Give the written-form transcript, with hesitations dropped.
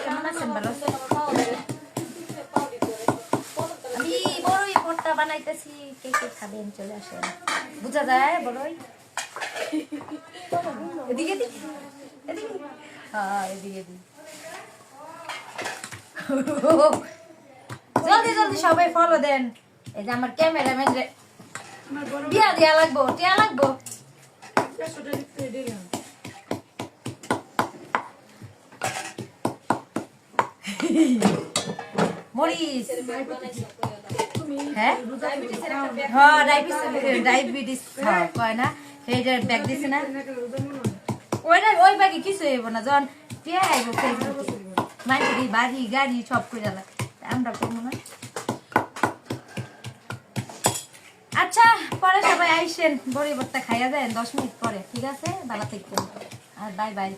কেমন আছেন? ভালো আছেন? আমি বড়ই ভর্তা বানাইতেছি, কে কে খাবেন চলে আসেন। বুঝা যায় বড়ই? এদিকে এদিকে এদিকে, হ্যাঁ এদিকে এদিকে। জলদি জলদি সবাই ফলো দেন। এই যে আমার ক্যামেরাম্যান রে বিয়া দিয়া লাগবো, টিয়া লাগবো। মরিস হ্যাঁ হ্যাঁ ডায়াবেটিস কয় না এইটার ব্যাগ দিছে না ওইটা ওই ব্যাগে কিছু হইব না যখন টিয়া আইব ফেসবুকে মানুষের বাড়ি গাড়ি সব করে আমরা করবো না। আচ্ছা পরে সবাই আইসেন বড়ি ভর্তা খাইয়া দেন 10 মিনিট পরে, ঠিক আছে? ভালো থাকবেন আর বাই বাই।